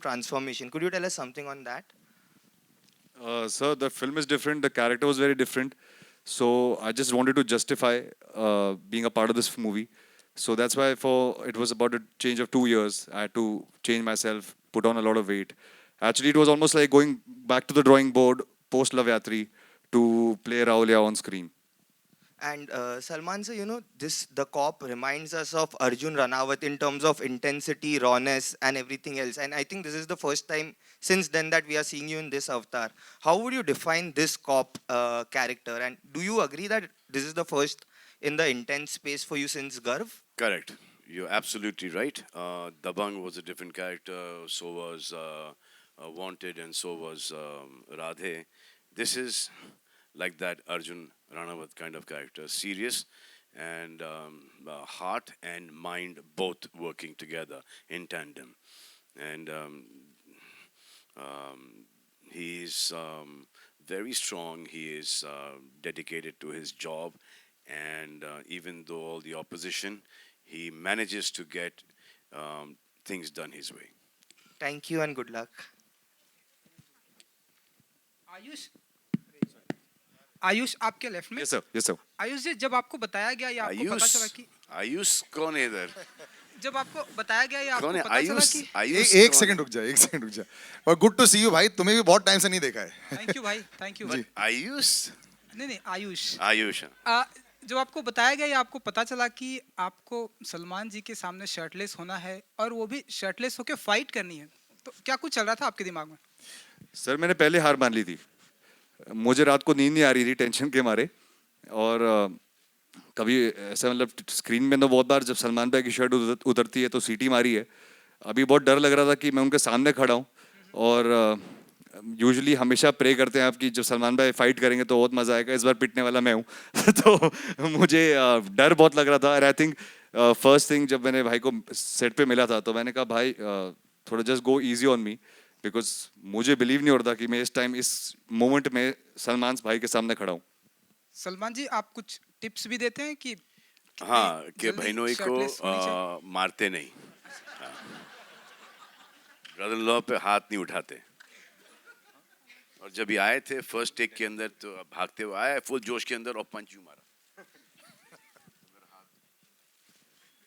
transformation. Could you tell us something on that? Sir, the film is different. The character was very different. So I just wanted to justify being a part of this movie. So that's why for it was about a change of 2 years. I had to change myself, put on a lot of weight. Actually, it was almost like going back to the drawing board post Love Yatri to play Raulia on screen. And Salman sir, the cop reminds us of Arjun Ranawat in terms of intensity, rawness, and everything else. And I think this is the first time since then that we are seeing you in this avatar. How would you define this cop character? And do you agree that this is the first in the intense space for you since Garv? Correct. You're absolutely right. Dabang was a different character. So was Wanted, and so was Radhe. This is like that Arjun Ranawat kind of character, serious and heart and mind both working together in tandem. And he's very strong. He is dedicated to his job, and even though all the opposition, he manages to get things done his way. Thank you and good luck. Ayush Ayush आपके left में Yes, sir. Yes, sir. Ayush जी जब आपको बताया गया या आपको पता चला आयुष कि आयुष कौन है इधर? जब आपको बताया गया या आपको कौन है पता चला आयुष? कि आयुष एक कौन सेकंड रुक जा, एक सेकंड रुक जा। और गुड टू सी यू भाई, तुम्हें भी बहुत टाइम से नहीं देखा है। थैंक यू भाई, थैंक यू है? आयुष नहीं नहीं आयुष आयुष जब आपको बताया गया या आपको पता चला कि आपको सलमान जी के सामने शर्टलेस होना है और वो भी शर्टलेस होकर फाइट करनी है, तो क्या कुछ चल रहा था आपके दिमाग में? सर मैंने पहले हार मान ली थी। मुझे रात को नींद नहीं आ रही थी टेंशन के मारे। और कभी ऐसा मतलब स्क्रीन में तो बहुत बार जब सलमान भाई की शर्ट उतरती है तो सीटी मारी है। अभी बहुत डर लग रहा था कि मैं उनके सामने खड़ा हूँ। और यूजुअली हमेशा प्रे करते हैं आप कि जब सलमान भाई फाइट करेंगे तो बहुत मज़ा आएगा। इस बार पिटने वाला मैं हूँ। तो मुझे डर बहुत लग रहा था। और आई थिंक फर्स्ट थिंग जब मैंने भाई को सेट पे मिला था तो मैंने कहा भाई थोड़ा just go easy on me, because मुझे बिलीव नहीं हो रहा था कि मैं इस टाइम इस मोमेंट में सलमान भाई के सामने खड़ा हूँ। सलमान जी आप कुछ टिप्स भी देते हैं कि हाँ कि जल्दी बहनोई shirtless होनी को चाहिए? मारते नहीं, ब्रदर इन लॉ पे हाथ नहीं उठाते। और जब ये आए थे फर्स्ट टेक के अंदर तो भागते हुए आए फुल जोश के अंदर और पंच यूं मारा।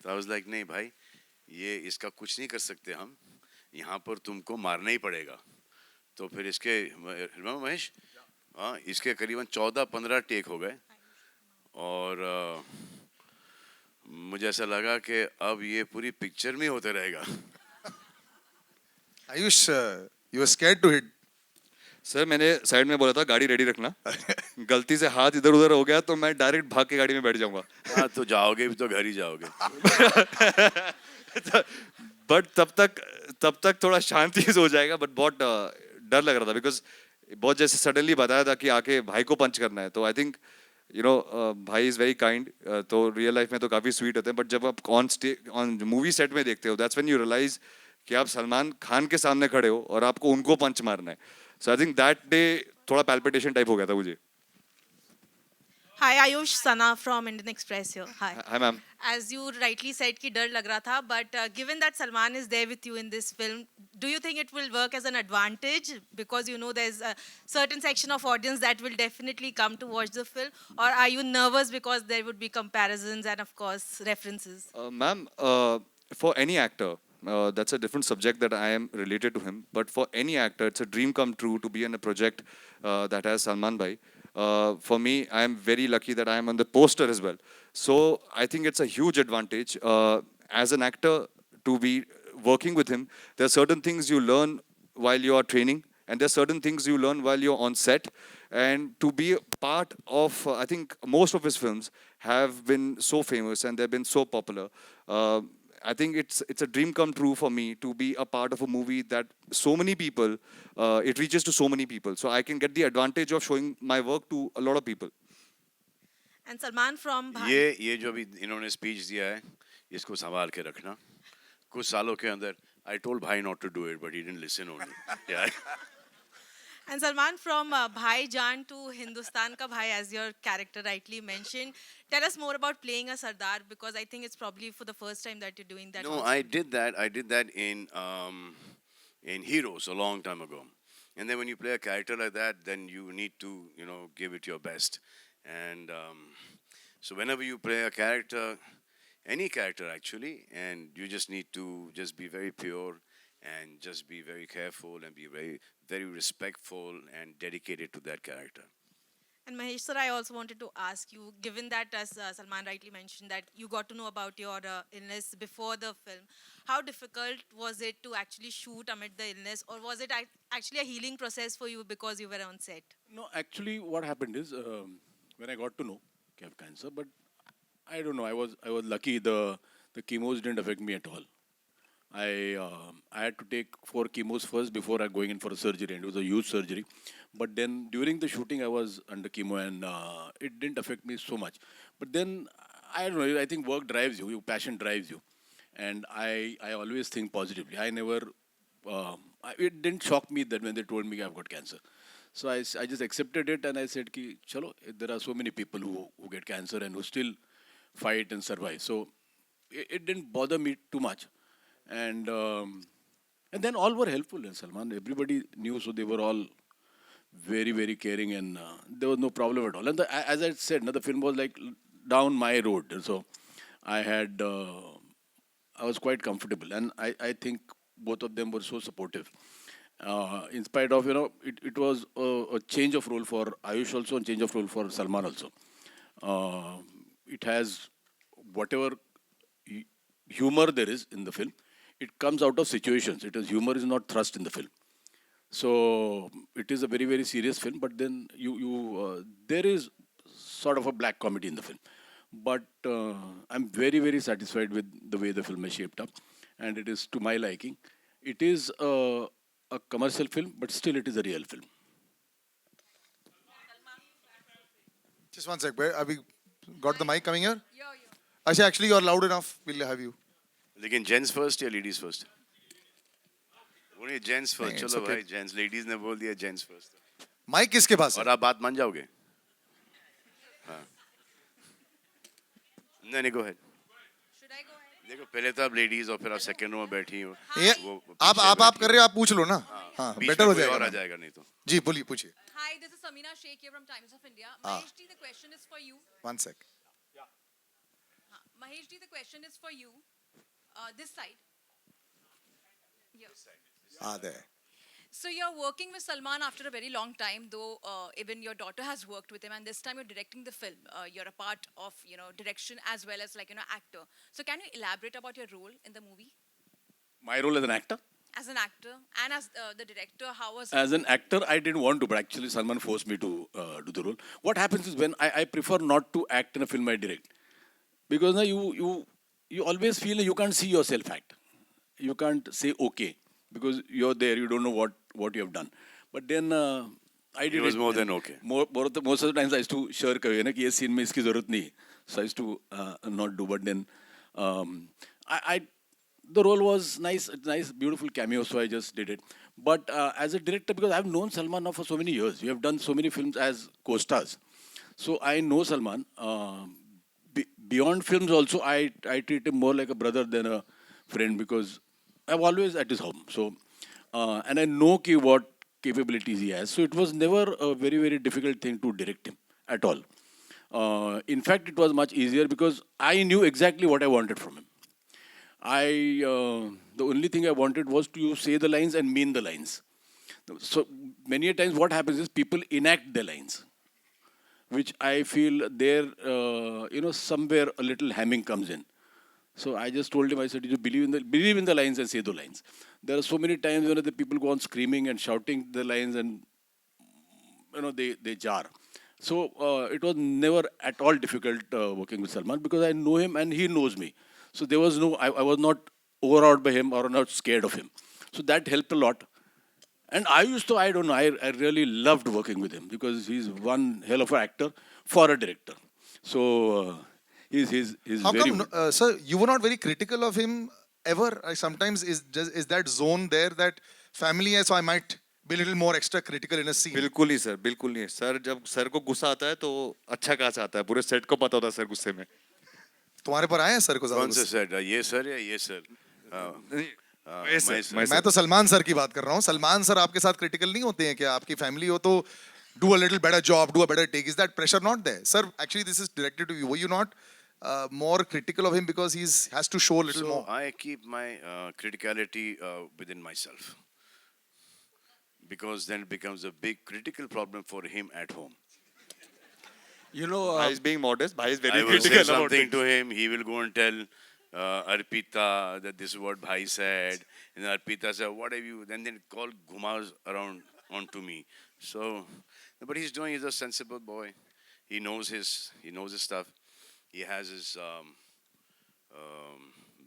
तो आई वाज लाइक नहीं भाई ये इसका कुछ नहीं कर सकते हम, यहाँ पर तुमको मारना ही पड़ेगा। तो फिर इसके रिमेंबर महेश, हाँ इसके करीबन 14-15 टेक हो गए। और मुझे ऐसा लगा कि अब ये पूरी पिक्चर में होते रहेगा। Ayush, you are scared to hit. Sir मैंने साइड में बोला था गाड़ी रेडी रखना। गलती से हाथ इधर उधर हो गया तो मैं डायरेक्ट भाग के गाड़ी में बैठ जाऊंगा। हाँ तो जाओगे भी तो घर ही जाओगे। बट तब तक थोड़ा शांति से हो जाएगा। बट बहुत डर लग रहा था बिकॉज बहुत जैसे सडनली बताया था कि आके भाई को पंच करना है। तो आई थिंक भाई इज़ वेरी काइंड। तो रियल लाइफ में तो काफ़ी स्वीट होते हैं, बट जब आप ऑन मूवी सेट में देखते हो दैट्स व्हेन यू रियलाइज कि आप सलमान खान के सामने खड़े हो और आपको उनको पंच मारना है। सो आई थिंक दैट डे थोड़ा पैल्पिटेशन टाइप हो गया था मुझे। Hi, Ayush Sana from Indian Express here. Hi. Hi ma'am. As you rightly said कि डर लग रहा था, but given that Salman is there with you in this film, do you think it will work as an advantage because you know there's a certain section of audience that will definitely come to watch the film, or are you nervous because there would be comparisons and of course references? Ma'am, for any actor, that's a different subject that I am related to him. But for any actor, it's a dream come true to be in a project that has Salman Bhai. For me, I am very lucky that I am on the poster as well. So I think it's a huge advantage as an actor to be working with him. There are certain things you learn while you are training, and there are certain things you learn while you're on set. And to be a part of, I think most of his films have been so famous and they've been so popular. I think it's a dream come true for me to be a part of a movie that so many people, it reaches to so many people. So I can get the advantage of showing my work to a lot of people. And Salman from ये जो अभी इन्होंने speech दिया है इसको संभाल के रखना। कुछ सालों के अंदर I told भाई not to do it but he didn't listen only. Yeah. And Salman, from Bhai Jaan to Hindustan Ka Bhai, as your character rightly mentioned, tell us more about playing a Sardar, because I think it's probably for the first time that you're doing that. No, also. I did that. I did that in in Heroes a long time ago. And then when you play a character like that, then you need to, give it your best. And so whenever you play a character, any character actually, and you just need to just be very pure and just be very careful and be very, very respectful and dedicated to that character. And Mahesh sir, I also wanted to ask you, given that as Salman rightly mentioned that you got to know about your illness before the film, how difficult was it to actually shoot amid the illness, or was it actually a healing process for you because you were on set? No, actually, what happened is when I got to know I have cancer, but I don't know. I was lucky. The chemos didn't affect me at all. I had to take 4 chemos first before I going in for a surgery, and it was a huge surgery. But then during the shooting, I was under chemo, and it didn't affect me so much. But then I don't know. I think work drives you. Your passion drives you, and I always think positively. I never. It didn't shock me that when they told me I've got cancer. So I just accepted it, and I said, "Ki chalo, there are so many people who get cancer and who still fight and survive." So it didn't bother me too much. And then all were helpful in Salman. Everybody knew, so they were all very, very caring, and there was no problem at all. And as I said, the film was like down my road, so I was quite comfortable, and I think both of them were so supportive. In spite of, it was a change of role for Ayush also, and change of role for Salman also. It has whatever humor there is in the film. It comes out of situations. Humor is not thrust in the film. So it is a very, very serious film, but then there is sort of a black comedy in the film. But I'm very, very satisfied with the way the film is shaped up, and it is to my liking. It is a commercial film, but still it is a real film. Just one sec. Have we got the mic coming here? Asha, actually, you're loud enough. We'll have you. लेकिन gents first या ladies first? बोलिए gents first. नहीं, it's चलो okay. भाई, gents, ladies ने बोल दिया gents first. Mic किसके पास और है? आप बात मान जाओगे? हाँ. नहीं, go ahead. Should I go ahead? देखो, पहले तो आप लेडीज और फिर आप सेकंड रो में बैठी हो. ये वो आप कर रहे हो, आप पूछ लो ना. हाँ, बीच बेटर में हो कोई और आ जाएगा. जाएगा नहीं तो. जी, बोलिए, पूछिए. Hi, this is Samina Sheikh here from Times of India. Mahesh ji, the question is for you. One sec. Mahesh ji, the question is for you. This side. There. So you're working with Salman after a very long time, though even your daughter has worked with him, and this time you're directing the film. You're a part of, direction as well as actor. So can you elaborate about your role in the movie? My role as an actor? As an actor and as the director, how was it? As an actor, I didn't want to, but actually Salman forced me to do the role. What happens is when I prefer not to act in a film I direct, because you always feel you can't see yourself act. You can't say okay because you're there. You don't know what you have done. But then I did. It was more than okay. Most of the times I used to shirk away. कि ये scene में इसकी ज़रूरत नहीं. So I used to not do. But then the role was nice, beautiful cameo. So I just did it. But as a director, because I've known Salman now for so many years, we have done so many films as co-stars. So I know Salman. Beyond films also, I treat him more like a brother than a friend because I'm always at his home. So, and I know what capabilities he has. So it was never a very, very difficult thing to direct him at all. In fact, it was much easier because I knew exactly what I wanted from him. The only thing I wanted was to say the lines and mean the lines. So many a times what happens is people enact their lines, which I feel there, somewhere a little hamming comes in. So I just told him, I said, you believe in the lines and say the lines. There are so many times when the people go on screaming and shouting the lines and, they jar. So it was never at all difficult working with Salman because I know him and he knows me. So there was I was not overawed by him or not scared of him. So that helped a lot. And I really loved working with him because he's one hell of an actor for a director. So he's How very come, good. sir, you were not very critical of him ever? Sometimes is that zone there that family है, so I might be a little more extra critical in a scene. बिल्कुल ही sir, बिल्कुल नहीं. Sir जब sir को गुस्सा आता है तो अच्छा खासा आता है. पूरे सेट को पता होता है सर गुस्से में. तुम्हारे पर आए हैं सर को कौन से ज़्यादा? सर? ये सर या ये सर? मैं तो सलमान सर की बात कर रहा हूँ. सलमान सर आपके साथ क्रिटिकल नहीं होते हैं क्या? आपकी फैमिली हो तो do a little better job, do a better take. Is that pressure not there? Sir, actually this is directed to you. Were you not more critical of him because he's has to show a little So more? I keep my criticality within myself, because then it becomes a big critical problem for him at home. You know, Bhai is being modest. Bhai is very I will say critical about something it. to him. He will go and tell Arpita that this is what Bhai said. And Arpita said, "What have you?" Then they call Gumas around onto me. So, but he's doing. He's a sensible boy. He knows his stuff. He has his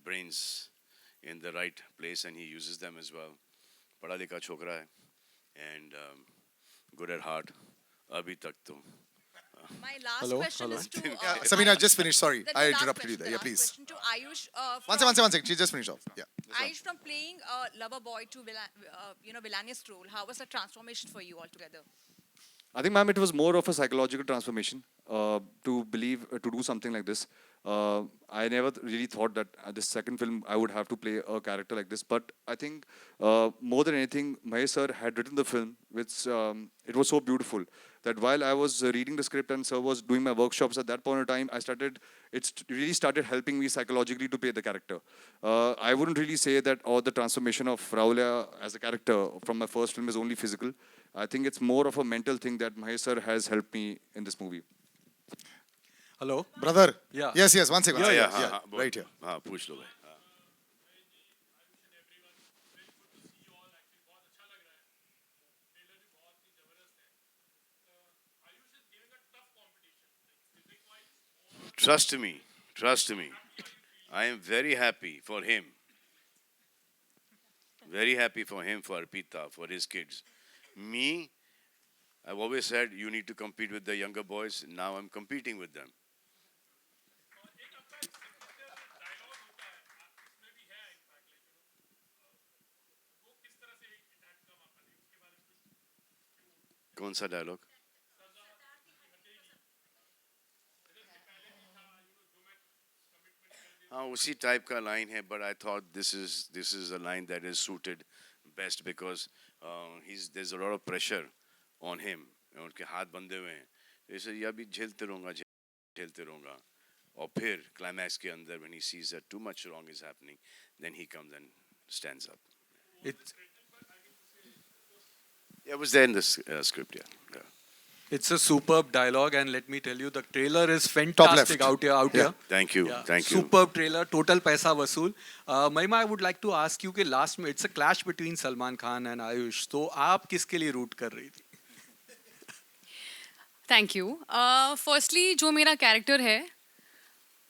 brains in the right place, and he uses them as well. पढ़ा लिखा छोकरा है, and good at heart. अभी तक तो. My last Hello, question hello. is to Samina, Ayush. just finish. Sorry, The I last interrupted you question, there. the Yeah, last please. question to Ayush. One second. She just finished off. Yeah. Ayush, from playing a lover boy to villainous role, how was the transformation for you altogether? I think, ma'am, it was more of a psychological transformation to believe, to do something like this. I never really thought that this second film I would have to play a character like this. But I think more than anything, Mahesh sir had written the film, which it was so beautiful that while I was reading the script and sir was doing my workshops at that point of time, it really started helping me psychologically to play the character. I wouldn't really say that the transformation of Raulia as a character from my first film is only physical. I think it's more of a mental thing that Mahesh sir has helped me in this movie. hello. Brother. Yeah. Yes. One second. Yeah, हाँ, Yeah. हाँ, बोल. Right here. हाँ, पूछ लो भाई. हाँ. Trust me. I am very happy for him. Very happy for him, for Arpita, for his kids. Me, I've always said you need to compete with the younger boys. Now I'm competing with them. कौन सा dialogue? हाँ, उसी type का line है, but I thought this is a line that is suited best because there's a lot of pressure on him. उनके हाथ बंधे हुए हैं. जैसे ये अभी झेलते रहूँगा. और फिर climax के अंदर when he sees that too much wrong is happening, then he comes and stands up. It's Yeah, it was there in the script. Yeah. it's a superb dialogue, and let me tell you, the trailer is fantastic left. out here. Thank you. Yeah, Thank you. Superb trailer, total paisa vasool. Mahima, I would like to ask you कि last में it's a clash between Salman Khan and Ayush. तो आप किसके लिए root कर रही थी? Thank you firstly जो मेरा कैरेक्टर है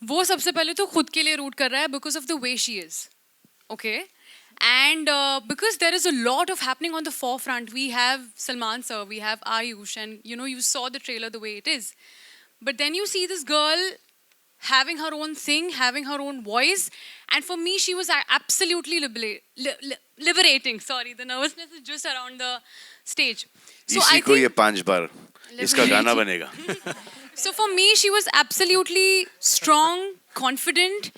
वो सबसे पहले तो खुद के लिए रूट कर रहा है because of the way she is okay and because there is a lot of happening on the forefront we have Salman sir we have Ayush and you saw the trailer the way it is but then you see this girl having her own thing, having her own voice, and for me she was absolutely liberating. Sorry, the nervousness is just around the stage. So इसी को ये 5 बार इसका गाना बनेगा. So for me, she was absolutely strong, confident,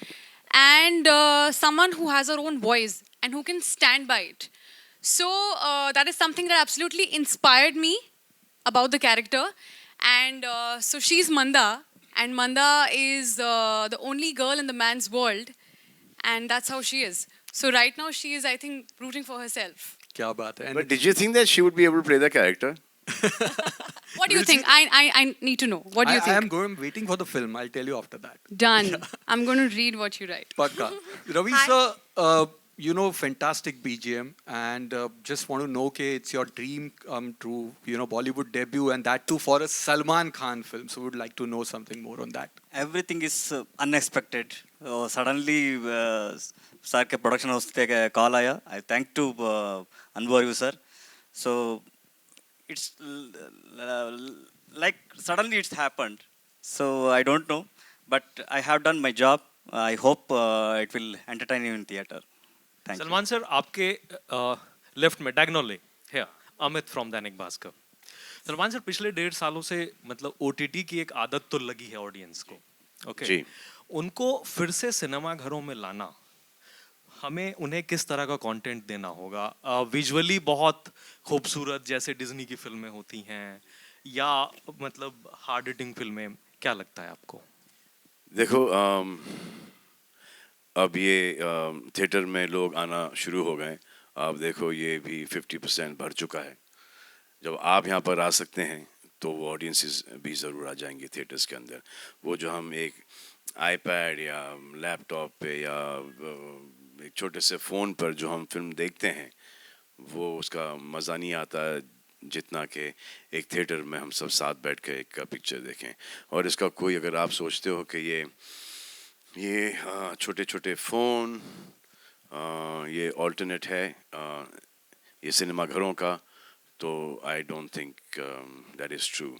and someone who has her own voice and who can stand by it. So that is something that absolutely inspired me about the character. And so she's Manda, and Manda is the only girl in the man's world, and that's how she is. So right now she is, I think, rooting for herself. क्या बात है? But did you think that she would be able to play the character? What do you think? I need to know. What do you I am think? waiting for the film. I'll tell you after that. Done. I'm going to read what you write. Pakka. Ravi sir, fantastic BGM, and just want to know कि it's your dream come true, Bollywood debut, and that too for a Salman Khan film. So would like to know something more on that. Everything is unexpected. Suddenly, sir के production house से call आया. I thank to Anwar sir. So it's like suddenly it's happened. So I don't know, but I have done my job. I hope it will entertain you in theater. Thank you. Salman sir आपके left में diagonally है Amit from Dainik Bhaskar. Salman sir पिछले 1.5 सालों से मतलब OTT की एक आदत तो लगी है ऑडियंस को. ओके जी. उनको फिर से सिनेमा घरों में लाना हमें उन्हें किस तरह का कंटेंट देना होगा? विजुअली बहुत खूबसूरत जैसे डिज्नी की फिल्में होती हैं, या मतलब हार्ड हिटिंग फिल्में, क्या लगता है आपको? देखो अब ये थिएटर में लोग आना शुरू हो गए। आप देखो ये भी 50% भर चुका है। जब आप यहाँ पर आ सकते हैं तो वो ऑडियंसेस भी ज़रूर आ जाएंगे थिएटर्स के अंदर। वो जो हम एक आईपैड या लैपटॉप पे या एक छोटे से फ़ोन पर जो हम फिल्म देखते हैं, वो उसका मज़ा नहीं आता जितना कि एक थिएटर में हम सब साथ बैठ के एक पिक्चर देखें। और इसका कोई, अगर आप सोचते हो कि ये छोटे छोटे फ़ोन ये ऑल्टरनेट है ये सिनेमा घरों का, तो I don't think that is true.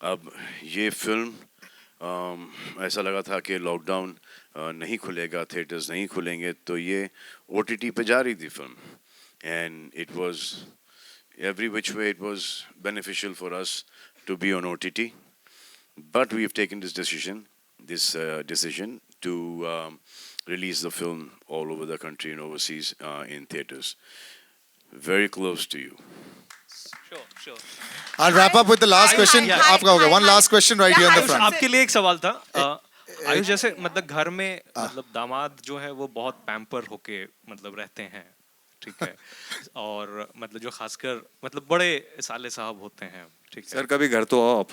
अब ये फिल्म ऐसा लगा था कि लॉकडाउन नहीं खुलेगा, थिएटर्स नहीं खुलेंगे, तो ये OTT पे जा रही थी film, and it was every which way it was beneficial for us to be on OTT, but we have taken this decision to release the film all over the country and overseas in theaters. Very close to you. Sure. I'll wrap up with the last question. आपका हो गया. One last question right here in the front. आपके लिए एक सवाल था। आयुष, जैसे मतलब घर में मतलब दामाद जो है वो बहुत पैम्पर होके मतलब रहते हैं, ठीक है, और मतलब जो खासकर मतलब बड़े साले साहब होते हैं, ठीक है सर, कभी घर तो आओ आप।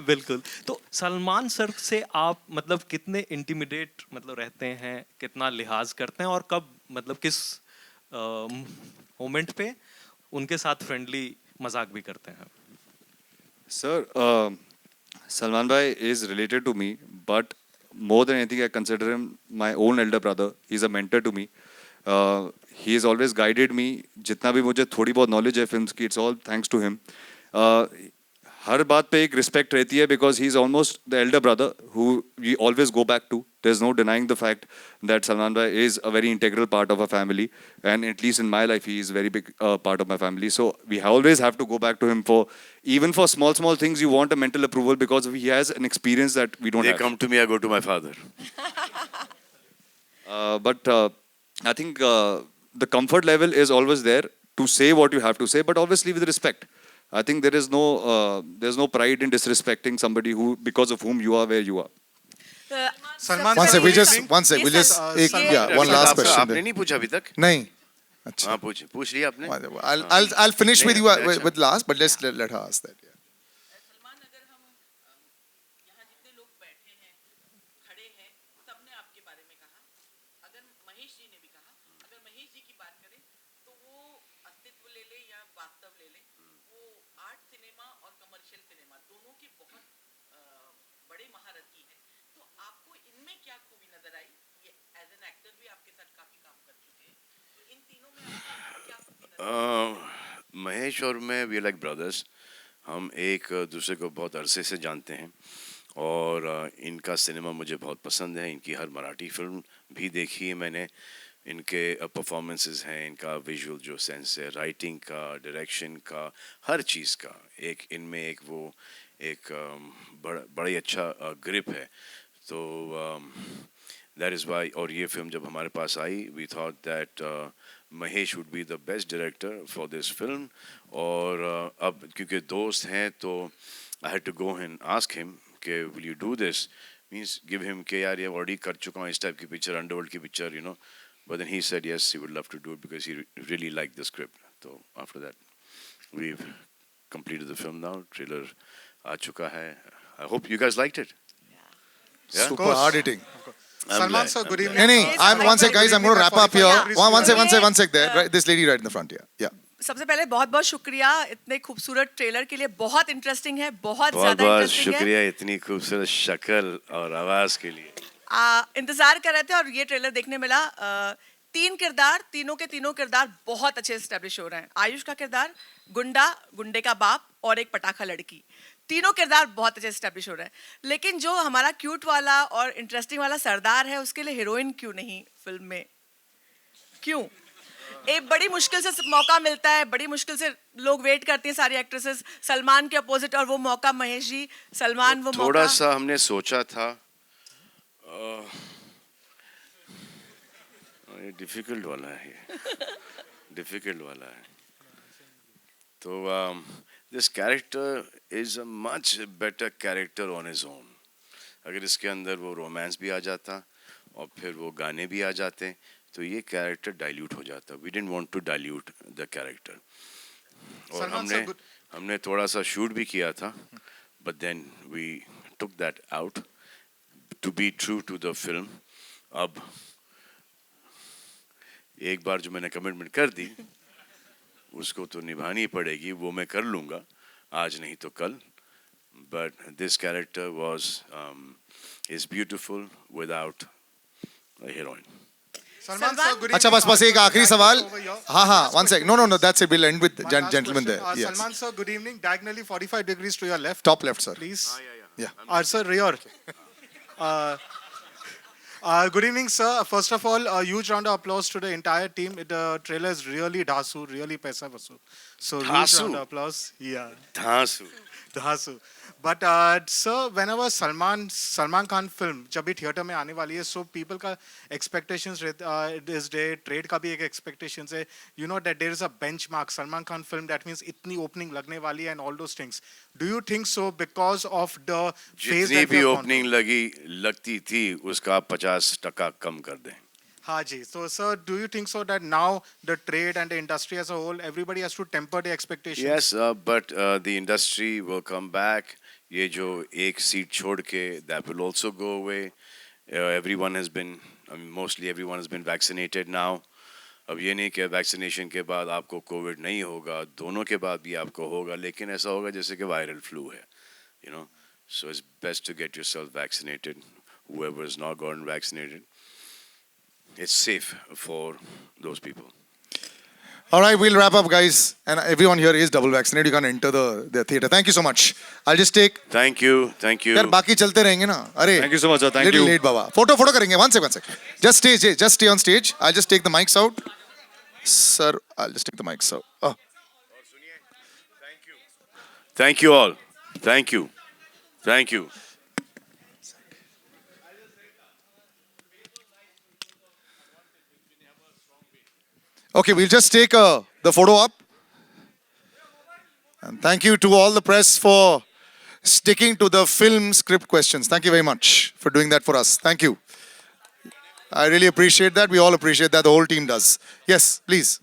बिल्कुल। तो सलमान सर से आप मतलब कितने इंटिमिडेट मतलब रहते हैं, कितना लिहाज करते हैं, और कब मतलब किस मोमेंट पे उनके साथ फ्रेंडली मजाक भी करते हैं? Sir, Salman Bhai is related to me, but more than anything, I consider him my own elder brother. He's a mentor to me. He has always guided me. जितना भी मुझे थोड़ी बहुत knowledge है films की, it's all thanks to him. हर बात पे एक respect रहती है, because he's almost the elder brother who we always go back to. There's no denying the fact that Salman Bhai is a very integral part of our family, and at least in my life, he is a very big part of my family. So we always have to go back to him for even for small things. You want a mental approval because he has an experience that we don't They have. come to me, I go to my father. But I think the comfort level is always there to say what you have to say, but obviously with respect. I think there's no pride in disrespecting somebody who, because of whom you are where you are. Salman One sir, sec, we'll ये just sir, one last आपका- question. आपने then. नहीं पूछा अभी तक? नहीं. अच्छा. हाँ, पूछ लिया आपने? I'll finish with you अच्छा. with last, but let's let her ask that. Yeah. Salman, अगर हम यहाँ जितने लोग बैठे हैं, खड़े हैं, सबने आपके बारे में कहा। अगर महेश जी ने भी कहा, अगर महेश जी की बात करें, तो वो अस्तित्व ले ले या वास्तव ले ले, वो आर्ट सिनेमा और कमर्शियल सिनेमा दोनों की बहुत बड़े महारथी हैं। तो आपको इनमें क्या खूबी नजर आई? ये एज एन एक्टर भी आपके साथ काफी काम कर चुके हैं, तो इन तीनों में आपको क्या खूबी नजर आई? महेश और मैं वी लाइक ब्रदर्स। हम एक दूसरे को बहुत अरसे से जानते हैं, और इनका सिनेमा मुझे बहुत पसंद है। इनकी हर मराठी फिल्म भी देखी है मैंने। इनके परफॉर्मेंसेस हैं, इनका विजुअल जो सेंस है, राइटिंग का, डायरेक्शन का, हर चीज़ का एक इनमें एक वो एक बड़ा ही अच्छा ग्रिप है। तो दैट इज़ वाई, और ये फिल्म जब हमारे पास आई, we thought that Mahesh would be the best director for this film. और अब क्योंकि दोस्त हैं, तो I had to go and ask him कि will you do this, means give him के यार ये ऑलरेडी कर चुका हूँ इस टाइप की पिक्चर, अंडरवर्ल्ड की picture, you know. But then he said yes, he would love to do it because he really liked the script. So after that, we've completed the film now. Trailer aa chuka hai. I hope you guys liked it. Yeah? Super hard hitting. Salman glad, sir, I'm good glad. Evening. No, I'm one sec, guys. I'm going to wrap up here. One sec there. Right, this lady right in the front here. Yeah. सबसे पहले बहुत बहुत शुक्रिया इतने खूबसूरत trailer के लिए। बहुत इंटरेस्टिंग है, बहुत बहुत ज्यादा बहुत इंटरेस्टिंग है। शुक्रिया इतनी खूबसूरत शक्ल और आवाज के लिए। इंतजार कर रहे थे और ये ट्रेलर देखने मिला। तीन किरदार, तीनों के तीनों किरदार बहुत अच्छे एस्टेब्लिश हो रहे हैं। आयुष का किरदार गुंडा, गुंडे का बाप और एक पटाखा लड़की, तीनों किरदार बहुत अच्छे एस्टेब्लिश हो रहे हैं। लेकिन जो हमारा क्यूट वाला और इंटरेस्टिंग वाला सरदार है, उसके लिए हीरोइन क्यों नहीं फिल्म में? क्यों? एक बड़ी मुश्किल से मौका मिलता है, बड़ी मुश्किल से लोग वेट करती हैं सारी एक्ट्रेसेस सलमान के अपोजिट, और वो मौका महेश जी, सलमान वो थोड़ा मौका। सा हमने सोचा था ये डिफिकल्ट वाला है, डिफिकल्ट वाला है. तो this character is a much better character on his own. अगर इसके अंदर वो रोमांस भी आ जाता और फिर वो गाने भी आ जाते तो ये कैरेक्टर डाइल्यूट हो जाता. We didn't want to dilute the character. और हमने थोड़ा सा शूट भी किया था, but then we took that out to be true to the film. अब एक बार जो मैंने कमिटमेंट कर दी उसको तो निभानी पड़ेगी. वो मैं कर लूँगा, आज नहीं तो कल. But this character is beautiful without a heroine. Salman sir, good अच्छा evening. बस एक आखिरी सवाल. हाँ हाँ, one sec. No, that's it. We'll end with One last gentleman there. question. Yes. Salman sir, good evening. Diagonally 45 degrees to your left. Top left, sir. Please. Yeah. Sir, rear. Good evening, sir. First of all, a huge round of applause to the entire team. The trailer is really dhasu, really paisa vasool. So huge Dhasu? round of applause. Yeah. Dhasu. धासु. But sir, whenever Salman Khan film जब भी theatre में आने वाली है, so people का expectations this day, trade का भी एक expectations है. You know that there is a benchmark Salman Khan film, that means इतनी opening लगने वाली है and all those things. Do you think so because of the phase जितनी that we भी have gone ओपनिंग लगती थी उसका 50% कम कर दें. हाँ जी. So sir, do you think so that now the trade and the industry as a whole, everybody has to temper the expectations? Yes, but the industry will come back. ये जो एक seat छोड़ के, that will also go away. Everyone has been, mostly everyone has been vaccinated now. अब ये नहीं कि vaccination के बाद आपको कोविड नहीं होगा, दोनों के बाद भी आपको होगा, लेकिन ऐसा होगा जैसे कि वायरल फ्लू है, you know. So it's best to get yourself vaccinated. Whoever is not gotten vaccinated, it's safe for those people. All right, we'll wrap up, guys. And everyone here is double vaccinated. You can enter the theater. Thank you so much. I'll just take. Thank you. यार बाकी चलते रहेंगे ना. अरे. Thank you so much, sir. Thank little you. late, Baba. Photo करेंगे. One sec. Just stay on stage. I'll just take the mics out. Sir, I'll just take the mics out. Oh. Thank you all. Thank you. Thank you. Okay, we'll just take the photo up. And thank you to all the press for sticking to the film script questions. Thank you very much for doing that for us. Thank you. I really appreciate that. We all appreciate that. The whole team does. Yes, please.